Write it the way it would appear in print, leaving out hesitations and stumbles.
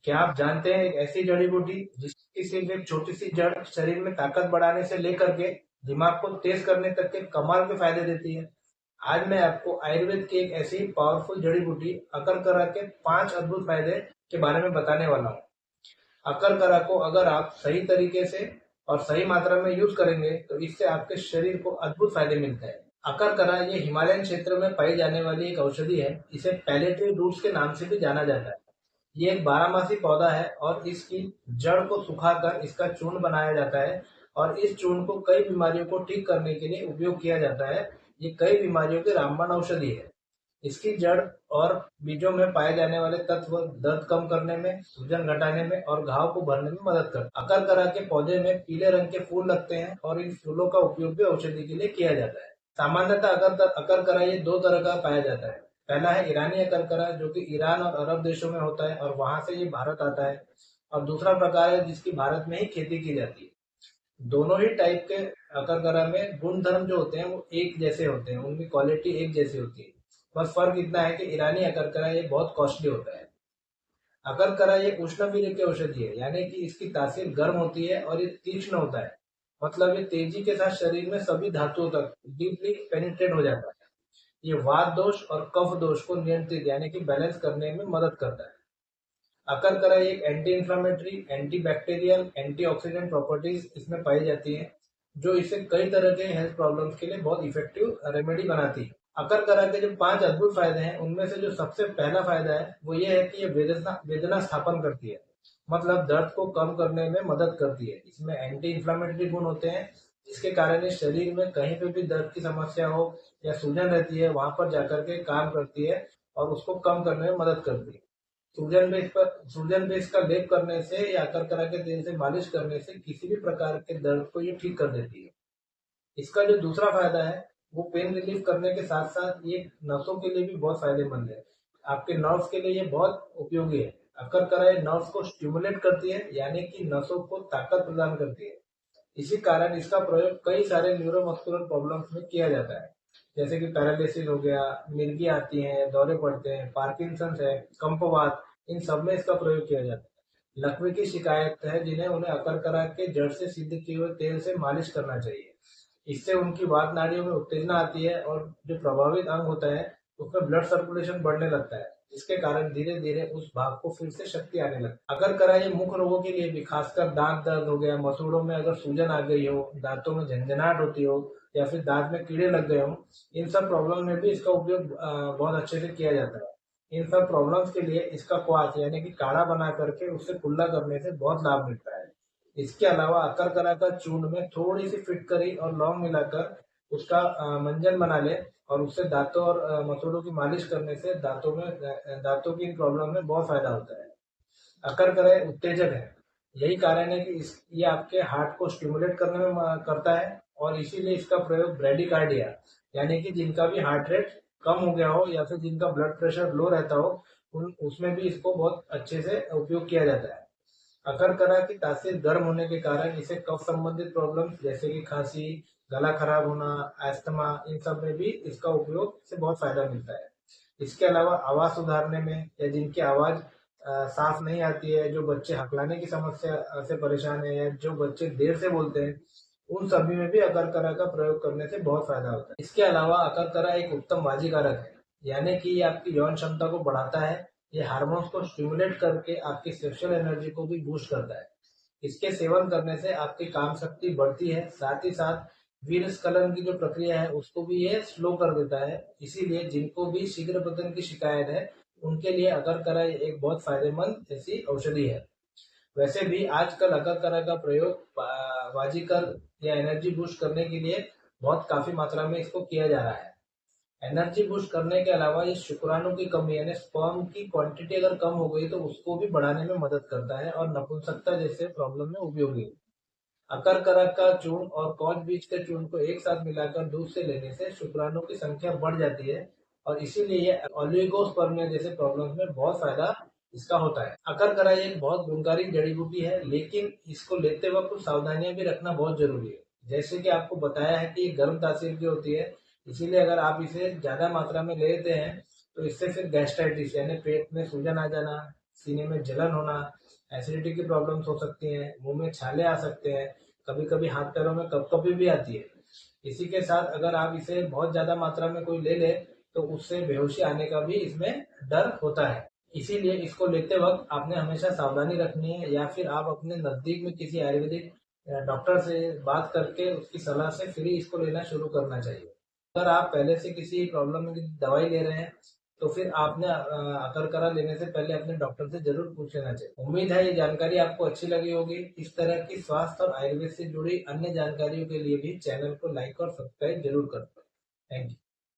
क्या आप जानते हैं एक ऐसी जड़ी बूटी जिसकी सिर्फ एक छोटी सी जड़ शरीर में ताकत बढ़ाने से लेकर के दिमाग को तेज करने तक के कमाल के फायदे देती है। आज मैं आपको आयुर्वेद की एक ऐसी पावरफुल जड़ी बूटी अकरकरा के 5 अद्भुत फायदे के बारे में बताने वाला हूँ। अकरकरा को अगर आप सही तरीके से और सही मात्रा में यूज करेंगे तो इससे आपके शरीर को अद्भुत फायदे मिलते हैं। अकरकरा ये हिमालयन क्षेत्र में पाई जाने वाली एक औषधि है। इसे पैलेट्री रूट्स के नाम से भी जाना जाता है। ये एक बारहमासी पौधा है और इसकी जड़ को सुखाकर इसका चूर्ण बनाया जाता है और इस चूर्ण को कई बीमारियों को ठीक करने के लिए उपयोग किया जाता है। ये कई बीमारियों की रामबाण औषधि है। इसकी जड़ और बीजों में पाए जाने वाले तत्व दर्द कम करने में, सूजन घटाने में और घाव को भरने में मदद करते हैं। अकरकरा के पौधे में पीले रंग के फूल लगते हैं और इन फूलों का उपयोग भी औषधि के लिए किया जाता है। सामान्यतः अकरकरा ये दो तरह का पाया जाता है। पहला है ईरानी अकरकरा जो कि ईरान और अरब देशों में होता है और वहां से ये भारत आता है। और दूसरा प्रकार है जिसकी भारत में ही खेती की जाती है। दोनों ही टाइप के अकरकरा में गुण धर्म जो होते हैं वो एक जैसे होते हैं, उनकी क्वालिटी एक जैसी होती है। बस फर्क इतना है कि ईरानी अकरकरा ये बहुत कॉस्टली होता है। अकरकरा ये उष्णवीर्य की औषधि है, यानी कि इसकी तासीर गर्म होती है और ये तीक्ष्ण होता है। मतलब ये तेजी के साथ शरीर में सभी धातुओं तक डीपली पेनिट्रेट हो जाता है। ये वात दोष और कफ दोष को नियंत्रित यानी कि बैलेंस करने में मदद करता है। अकरकरा एक anti inflammatory, anti bacterial, antioxidant properties इसमें पाई जाती है, जो इसे कई तरह के हेल्थ प्रॉब्लम्स के लिए बहुत इफेक्टिव रेमेडी बनाती है। अकरकरा के जो 5 अद्भुत फायदे हैं उनमें से जो सबसे पहला फायदा है वो ये है कि ये वेदना वेदना स्थापन करती है। मतलब दर्द को कम करने में मदद करती है। इसमें एंटी इंफ्लेमेटरी गुण होते हैं जिसके कारण ये शरीर में कहीं पे भी दर्द की समस्या हो या सूजन रहती है वहां पर जाकर के काम करती है और उसको कम करने में मदद करती है। सूजन बेस का लेप करने से या अकरकरा के तेल से मालिश करने से किसी भी प्रकार के दर्द को ये ठीक कर देती है। इसका जो दूसरा फायदा है वो पेन रिलीफ करने के साथ साथ ये नसों के लिए भी बहुत फायदेमंद है। आपके नर्व्स के लिए ये बहुत उपयोगी है। अकरकरा ये नर्व्स को स्टिमुलेट करती है यानी कि नसों को ताकत प्रदान करती है। इसी कारण इसका प्रयोग कई सारे न्यूरोमस्कुलर प्रॉब्लम्स में किया जाता है, जैसे कि पैरालिसिस हो गया, मिर्गी आती है, दौरे पड़ते हैं, पार्किंसंस है, कंपवात, इन सब में इसका प्रयोग किया जाता है। लकवे की शिकायत है जिन्हें उन्हें अकरकरा के जड़ से सिद्ध किए हुए तेल से मालिश करना चाहिए। इससे उनकी वात नाड़ियों में उत्तेजना आती है और जो प्रभावित अंग होता है उसमें ब्लड सर्कुलेशन बढ़ने लगता है, जिसके कारण धीरे धीरे उस भाग को फिर से शक्ति आने लगती है। अकरकरा ये मुख रोगों के लिए भी, खासकर दांत दर्द हो गया, मसूड़ों में अगर सूजन आ गई हो, दांतों में झंझनाहट होती हो या फिर दांत में कीड़े लग गए हो, इन सब प्रॉब्लम में भी इसका उपयोग बहुत अच्छे से किया जाता है। इन सब प्रॉब्लम्स के लिए इसका क्वाथ यानी कि काढ़ा बना करके उससे कुल्ला करने से बहुत लाभ मिलता है। इसके अलावा अकरकरा का चूर्ण में थोड़ी सी फिटकरी और लौंग मिलाकर उसका मंजन बना ले और उससे दांतों और मसूड़ों की मालिश करने से दांतों की प्रॉब्लम में बहुत फायदा होता है। अकरकरा एक उत्तेजक है, यही कारण है कि ये आपके हार्ट को स्टिमुलेट करने में करता है और इसीलिए इसका प्रयोग ब्रेडिकार्डिया यानी कि जिनका भी हार्ट रेट कम हो गया हो या फिर जिनका ब्लड प्रेशर लो रहता हो उसमें भी इसको बहुत अच्छे से उपयोग किया जाता है। अकरकरा की तासीर गर्म होने के कारण इसे कफ संबंधित प्रॉब्लम जैसे कि खांसी, गला खराब होना, अस्थमा, इन सब में भी इसका उपयोग से बहुत फायदा मिलता है। इसके अलावा आवाज सुधारने में या जिनकी आवाज साफ नहीं आती है, जो बच्चे हकलाने की समस्या से परेशान है या जो बच्चे देर से बोलते हैं, उन सभी में भी अकरकरा का प्रयोग करने से बहुत फायदा होता है। इसके अलावा अकरकरा एक उत्तम बाजीकारक है, यानी कि ये आपकी यौन क्षमता को बढ़ाता है। ये हार्मोन्स को स्टिमुलेट करके आपकी सेक्सुअल एनर्जी को भी बूस्ट करता है। इसके सेवन करने से आपकी काम शक्ति बढ़ती है, साथ ही साथ वीर्य स्खलन की जो प्रक्रिया है उसको भी ये स्लो कर देता है। इसीलिए जिनको भी शीघ्र पतन की शिकायत है उनके लिए अकरकरा एक बहुत फायदेमंद ऐसी औषधि है। वैसे भी आजकल अकरकरा का प्रयोग वाजिकर या एनर्जी बूस्ट करने के लिए बहुत काफी मात्रा में इसको किया जा रहा है। एनर्जी बूस्ट करने के अलावा ये शुक्राणु की कमी यानी स्पर्म की क्वांटिटी अगर कम हो गई तो उसको भी बढ़ाने में मदद करता है और नपुंसकता जैसे प्रॉब्लम में उपयोगी है। अकरकरा का चूर्ण और कौच बीज के चूर्ण को एक साथ मिलाकर दूध से लेने से शुक्राणु की संख्या बढ़ जाती है और इसीलिए ये ओलिगोस्पर्मिया जैसे प्रॉब्लम्स में बहुत फायदा इसका होता है। अकरकरा एक बहुत गुणकारी जड़ी बूटी है, लेकिन इसको लेते वक्त कुछ सावधानियां भी रखना बहुत जरूरी है। जैसे कि आपको बताया है कि ये गर्म तासीर की होती है, इसीलिए अगर आप इसे ज्यादा मात्रा में ले लेते हैं तो इससे फिर गैस्ट्राइटिस यानी पेट में सूजन आ जाना, सीने में जलन होना, एसिडिटी की प्रॉब्लम्स हो सकती हैं, मुंह में छाले आ सकते हैं, कभी कभी हाथ पैरों में कपकपी भी आती है। इसी के साथ अगर आप इसे बहुत ज्यादा मात्रा में कोई ले ले तो उससे बेहोशी आने का भी इसमें डर होता है। इसीलिए इसको लेते वक्त आपने हमेशा सावधानी रखनी है, या फिर आप अपने नजदीक में किसी आयुर्वेदिक डॉक्टर से बात करके उसकी सलाह से फिर ही इसको लेना शुरू करना चाहिए। अगर आप पहले से किसी प्रॉब्लम की दवाई ले रहे हैं तो फिर आपने अकरकरा लेने से पहले अपने डॉक्टर से जरूर पूछ लेना चाहिए। उम्मीद है ये जानकारी आपको अच्छी लगी होगी। इस तरह की स्वास्थ्य और आयुर्वेद से जुड़ी अन्य जानकारियों के लिए भी चैनल को लाइक और सब्सक्राइब जरूर करें। Thank you.